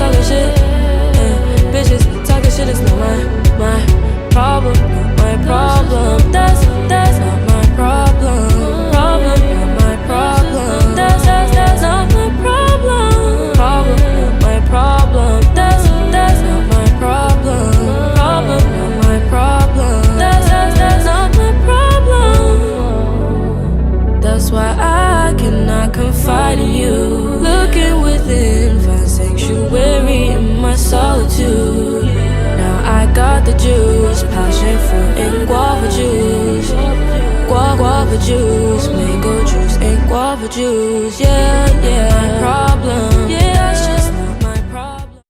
talking shit. Bitches talking shit is not my problem, not my problem. That's not my problem. Problem, not my problem. That's not my problem. Problem, not my problem. That's not my problem. Problem, not my problem. That's not my problem. That's why I cannot confide in you. Looking within, find sanctuary in my solitude. Now I got the juice, passion fruit and guava juice. Guava juice, mango juice and guava juice. Yeah, my problem. Yeah, I should